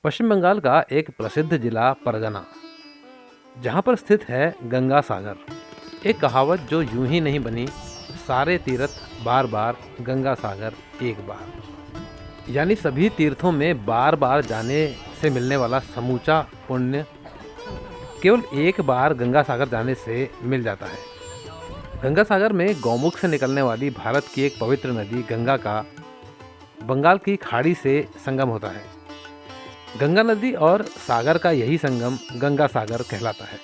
पश्चिम बंगाल का एक प्रसिद्ध जिला परगना, जहाँ पर स्थित है गंगा सागर। एक कहावत जो यूं ही नहीं बनी, सारे तीर्थ बार बार गंगा सागर एक बार। यानी सभी तीर्थों में बार बार जाने से मिलने वाला समूचा पुण्य केवल एक बार गंगा सागर जाने से मिल जाता है। गंगा सागर में गौमुख से निकलने वाली भारत की एक पवित्र नदी गंगा का बंगाल की खाड़ी से संगम होता है। गंगा नदी और सागर का यही संगम गंगा सागर कहलाता है।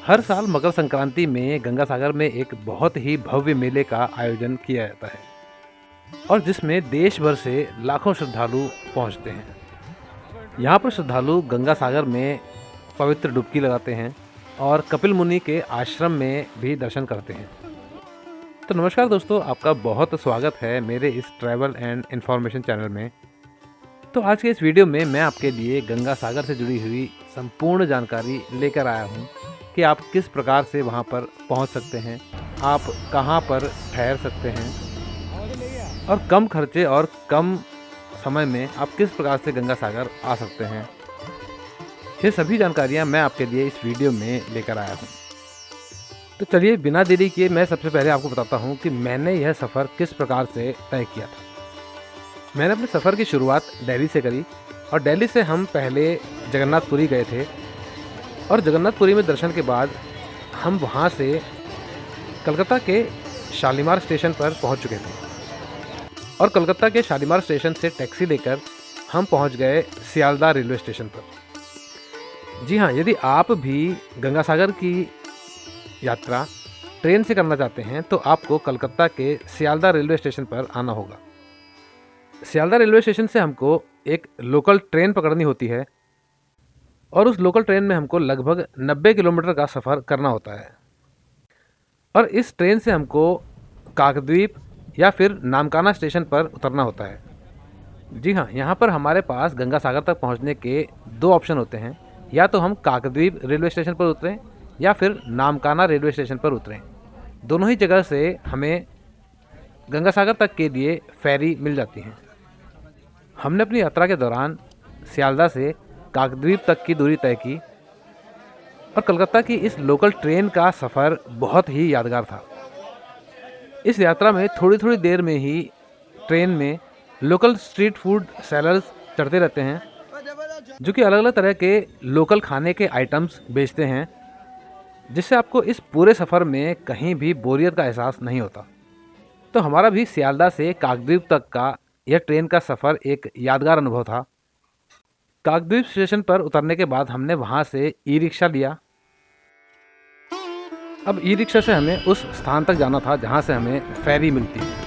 हर साल मकर संक्रांति में गंगा सागर में एक बहुत ही भव्य मेले का आयोजन किया जाता है और जिसमें देश भर से लाखों श्रद्धालु पहुंचते हैं। यहाँ पर श्रद्धालु गंगा सागर में पवित्र डुबकी लगाते हैं और कपिल मुनि के आश्रम में भी दर्शन करते हैं। तो नमस्कार दोस्तों, आपका बहुत स्वागत है मेरे इस ट्रैवल एंड इन्फॉर्मेशन चैनल में। तो आज के इस वीडियो में मैं आपके लिए गंगा सागर से जुड़ी हुई संपूर्ण जानकारी लेकर आया हूँ कि आप किस प्रकार से वहाँ पर पहुँच सकते हैं, आप कहाँ पर ठहर सकते हैं और कम खर्चे और कम समय में आप किस प्रकार से गंगा सागर आ सकते हैं। ये सभी जानकारियाँ मैं आपके लिए इस वीडियो में लेकर आया हूँ। तो चलिए बिना देरी किए मैं सबसे पहले आपको बताता हूँ कि मैंने यह सफ़र किस प्रकार से तय किया था। मैंने अपने सफ़र की शुरुआत दिल्ली से करी और दिल्ली से हम पहले जगन्नाथपुरी गए थे और जगन्नाथपुरी में दर्शन के बाद हम वहाँ से कलकत्ता के शालीमार स्टेशन पर पहुँच चुके थे और कलकत्ता के शालीमार स्टेशन से टैक्सी लेकर हम पहुँच गए सियालदह रेलवे स्टेशन पर। जी हाँ, यदि आप भी गंगा सागर की यात्रा ट्रेन से करना चाहते हैं तो आपको कलकत्ता के सियालदह रेलवे स्टेशन पर आना होगा। सियालदह रेलवे स्टेशन से हमको एक लोकल ट्रेन पकड़नी होती है और उस लोकल ट्रेन में हमको लगभग 90 किलोमीटर का सफ़र करना होता है और इस ट्रेन से हमको काकद्वीप या फिर नामकाना स्टेशन पर उतरना होता है। जी हाँ, यहाँ पर हमारे पास गंगा सागर तक पहुँचने के दो ऑप्शन होते हैं, या तो हम काकद्वीप रेलवे स्टेशन पर उतरें या फिर नामकाना रेलवे स्टेशन पर उतरें। दोनों ही जगह से हमें गंगा सागर तक के लिए फेरी मिल जाती हैं। हमने अपनी यात्रा के दौरान सियालदह से काकद्वीप तक की दूरी तय की और कलकत्ता की इस लोकल ट्रेन का सफ़र बहुत ही यादगार था। इस यात्रा में थोड़ी थोड़ी देर में ही ट्रेन में लोकल स्ट्रीट फूड सेलर्स चढ़ते रहते हैं जो कि अलग अलग तरह के लोकल खाने के आइटम्स बेचते हैं, जिससे आपको इस पूरे सफ़र में कहीं भी बोरियत का एहसास नहीं होता। तो हमारा भी सियालदह से काकद्वीप तक का यह ट्रेन का सफ़र एक यादगार अनुभव था। काकद्वीप स्टेशन पर उतरने के बाद हमने वहाँ से ई रिक्शा लिया। अब ई रिक्शा से हमें उस स्थान तक जाना था जहाँ से हमें फेरी मिलती है।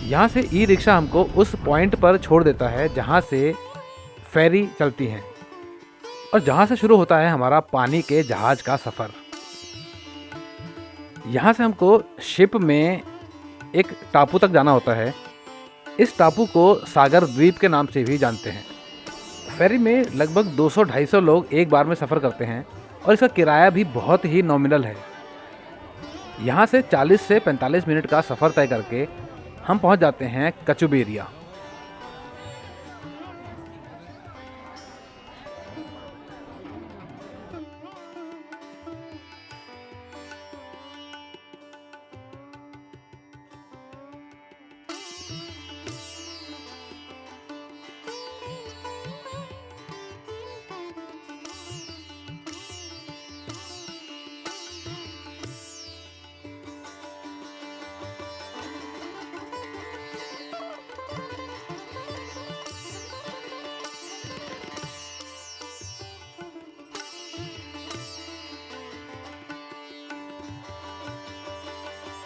यहाँ से ई रिक्शा हमको उस पॉइंट पर छोड़ देता है जहाँ से फेरी चलती हैं और जहाँ से शुरू होता है हमारा पानी के जहाज़ का सफ़र। यहाँ से हमको शिप में एक टापू तक जाना होता है। इस टापू को सागर द्वीप के नाम से भी जानते हैं। फेरी में लगभग 200-250 लोग एक बार में सफ़र करते हैं और इसका किराया भी बहुत ही नॉमिनल है। यहाँ से 40 से 45 मिनट का सफ़र तय करके हम पहुँच जाते हैं कचुबेरिया।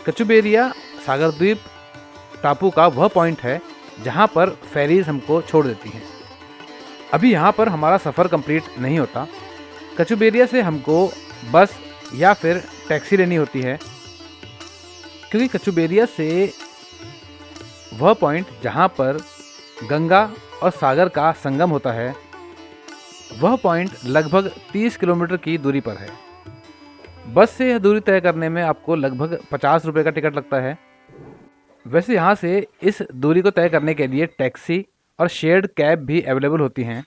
कचुबेरिया सागर द्वीप टापू का वह पॉइंट है जहाँ पर फेरीज हमको छोड़ देती हैं। अभी यहाँ पर हमारा सफ़र कंप्लीट नहीं होता। कचुबेरिया से हमको बस या फिर टैक्सी लेनी होती है, क्योंकि कचुबेरिया से वह पॉइंट जहाँ पर गंगा और सागर का संगम होता है, वह पॉइंट लगभग 30 किलोमीटर की दूरी पर है। बस से यह दूरी तय करने में आपको लगभग 50 रुपये का टिकट लगता है। वैसे यहाँ से इस दूरी को तय करने के लिए टैक्सी और शेयर्ड कैब भी अवेलेबल होती हैं,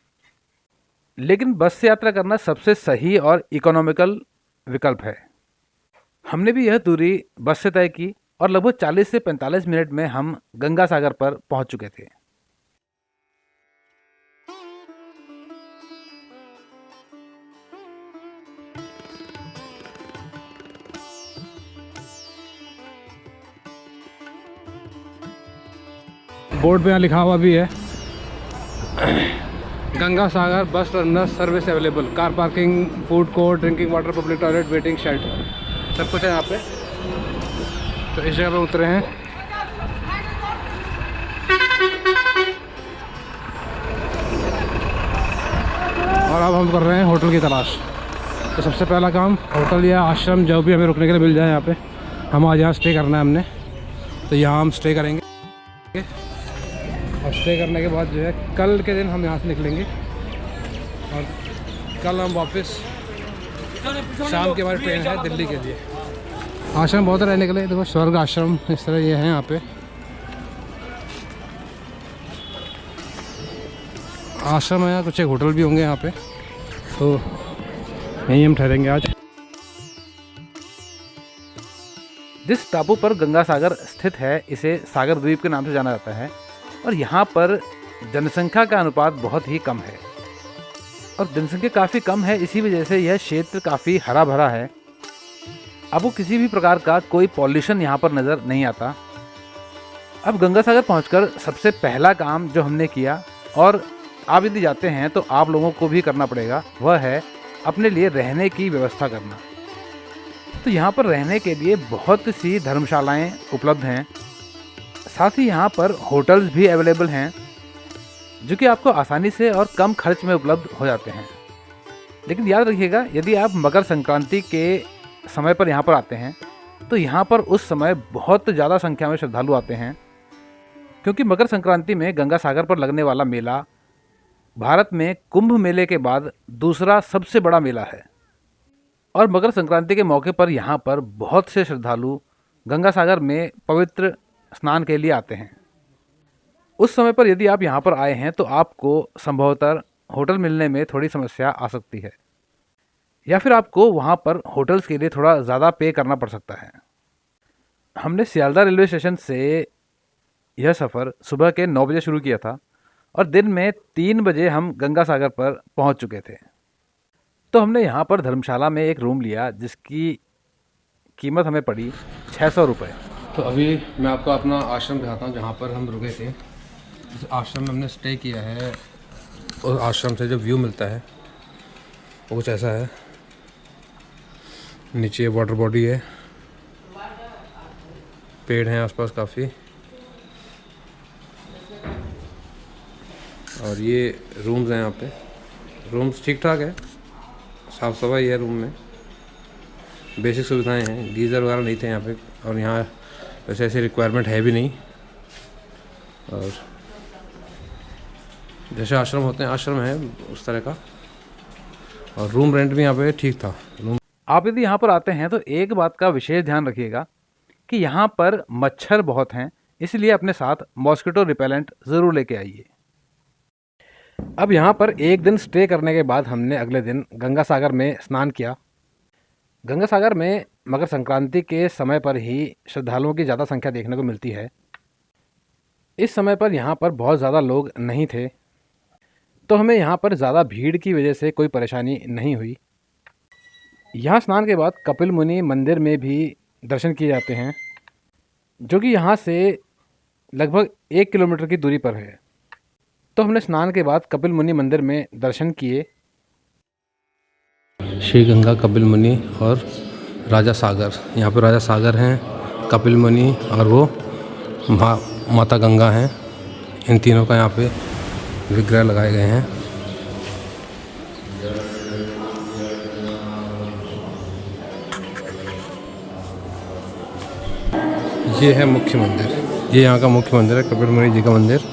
लेकिन बस से यात्रा करना सबसे सही और इकोनॉमिकल विकल्प है। हमने भी यह दूरी बस से तय की और लगभग 40 से 45 मिनट में हम गंगा सागर पर पहुंच चुके थे। बोर्ड पे यहाँ लिखा हुआ भी है, Ganga Sagar bus terminus service available, car parking, food court, drinking water, public toilet, waiting shelter, सब कुछ है यहाँ पे। तो इस जगह पे उतरे हैं। और अब हम कर रहे हैं होटल की तलाश। तो सबसे पहला काम होटल या आश्रम जो भी हमें रुकने के लिए मिल जाए यहाँ पे, हम आज यहाँ स्टे करना है हमने। तो यहाँ हम स्टे करेंगे और स्टे करने के बाद जो है कल के दिन हम यहाँ से निकलेंगे और कल हम वापस शाम की हमारी ट्रेन है दिल्ली के लिए। आश्रम बहुत रहने के लिए, देखो स्वर्ग आश्रम इस तरह ये है यहाँ पे। आश्रम है, कुछ एक होटल भी होंगे यहाँ पे, तो यहीं हम ठहरेंगे आज। जिस टापू पर गंगा सागर स्थित है इसे सागर द्वीप के नाम से जाना जाता है और यहाँ पर जनसंख्या का अनुपात बहुत ही कम है। और जनसंख्या काफ़ी कम है, इसी वजह से यह क्षेत्र काफ़ी हरा भरा है। आपको किसी भी प्रकार का कोई पॉल्यूशन यहाँ पर नज़र नहीं आता। अब गंगा सागर पहुँचकर सबसे पहला काम जो हमने किया, और आप यदि जाते हैं तो आप लोगों को भी करना पड़ेगा, वह है अपने लिए रहने की व्यवस्था करना। तो यहाँ पर रहने के लिए बहुत सी धर्मशालाएँ उपलब्ध हैं, साथ ही यहाँ पर होटल्स भी अवेलेबल हैं जो कि आपको आसानी से और कम खर्च में उपलब्ध हो जाते हैं। लेकिन याद रखिएगा, यदि आप मकर संक्रांति के समय पर यहाँ पर आते हैं तो यहाँ पर उस समय बहुत ज़्यादा संख्या में श्रद्धालु आते हैं, क्योंकि मकर संक्रांति में गंगा सागर पर लगने वाला मेला भारत में कुंभ मेले के बाद दूसरा सबसे बड़ा मेला है। और मकर संक्रांति के मौके पर यहाँ पर बहुत से श्रद्धालु गंगा सागर में पवित्र स्नान के लिए आते हैं। उस समय पर यदि आप यहाँ पर आए हैं तो आपको संभवतः होटल मिलने में थोड़ी समस्या आ सकती है, या फिर आपको वहाँ पर होटल्स के लिए थोड़ा ज़्यादा पे करना पड़ सकता है। हमने सियालदह रेलवे स्टेशन से यह सफ़र सुबह के 9 बजे शुरू किया था और दिन में 3 बजे हम गंगा सागर पर पहुँच चुके थे। तो हमने यहाँ पर धर्मशाला में एक रूम लिया जिसकी कीमत हमें पड़ी 600 रुपये। तो अभी मैं आपको अपना आश्रम दिखाता हूँ जहाँ पर हम रुके थे। इस आश्रम में हमने स्टे किया है और आश्रम से जो व्यू मिलता है वो कुछ ऐसा है। नीचे वाटर बॉडी है, पेड़ हैं आसपास काफ़ी, और ये रूम्स हैं यहाँ पे। रूम्स ठीक ठाक है, साफ़ सफाई है रूम में, बेसिक सुविधाएं हैं। गीज़र वगैरह नहीं थे यहाँ पे, और यहाँ वैसे ऐसी रिक्वायरमेंट है भी नहीं। और जैसे आश्रम होते हैं, आश्रम है उस तरह का। और रूम रेंट भी यहाँ पे ठीक था। आप यदि यहाँ पर आते हैं तो एक बात का विशेष ध्यान रखिएगा कि यहाँ पर मच्छर बहुत हैं, इसलिए अपने साथ मॉस्किटो रिपेलेंट ज़रूर लेके आइए। अब यहाँ पर एक दिन स्टे करने के बाद हमने अगले दिन गंगा सागर में स्नान किया। गंगा सागर में मकर संक्रांति के समय पर ही श्रद्धालुओं की ज़्यादा संख्या देखने को मिलती है। इस समय पर यहाँ पर बहुत ज़्यादा लोग नहीं थे, तो हमें यहाँ पर ज़्यादा भीड़ की वजह से कोई परेशानी नहीं हुई। यहाँ स्नान के बाद कपिल मुनि मंदिर में भी दर्शन किए जाते हैं, जो कि यहाँ से लगभग 1 किलोमीटर की दूरी पर है। तो हमने स्नान के बाद कपिल मुनि मंदिर में दर्शन किए। श्री गंगा, कपिल मुनि और राजा सागर, यहाँ पर राजा सागर हैं, कपिल मुनि और वो माता गंगा हैं। इन तीनों का यहाँ पे विग्रह लगाए गए हैं। ये है मुख्य मंदिर, ये यहाँ का मुख्य मंदिर है, कपिल मुनि जी का मंदिर।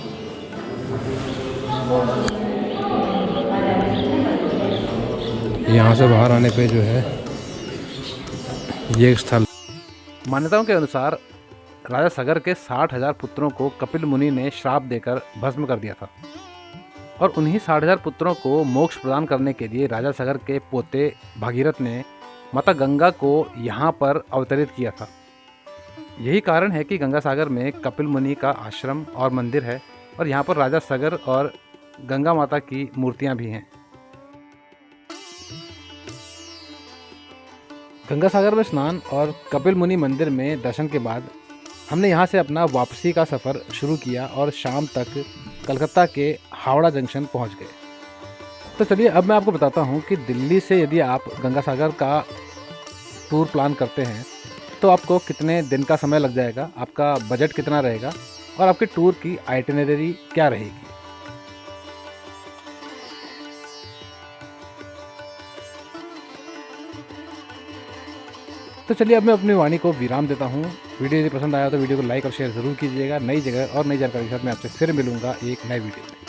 यहाँ से बाहर आने पे जो है ये एक स्थल। मान्यताओं के अनुसार राजा सगर के 60,000 पुत्रों को कपिल मुनि ने श्राप देकर भस्म कर दिया था और उन्हीं 60,000 पुत्रों को मोक्ष प्रदान करने के लिए राजा सगर के पोते भागीरथ ने माता गंगा को यहाँ पर अवतरित किया था। यही कारण है कि गंगा सागर में कपिल मुनि का आश्रम और मंदिर है और यहाँ पर राजा सगर और गंगा माता की मूर्तियाँ भी हैं। गंगा सागर में स्नान और कपिल मुनि मंदिर में दर्शन के बाद हमने यहाँ से अपना वापसी का सफ़र शुरू किया और शाम तक कलकत्ता के हावड़ा जंक्शन पहुँच गए। तो चलिए अब मैं आपको बताता हूँ कि दिल्ली से यदि आप गंगा सागर का टूर प्लान करते हैं तो आपको कितने दिन का समय लग जाएगा, आपका बजट कितना रहेगा और आपके टूर की आइटिनरी क्या रहेगी। तो चलिए अब मैं अपनी वाणी को विराम देता हूँ। वीडियो यदि पसंद आया तो वीडियो को लाइक और शेयर ज़रूर कीजिएगा। नई जगह और नई जानकारी के साथ मैं आपसे फिर मिलूँगा एक नए वीडियो में।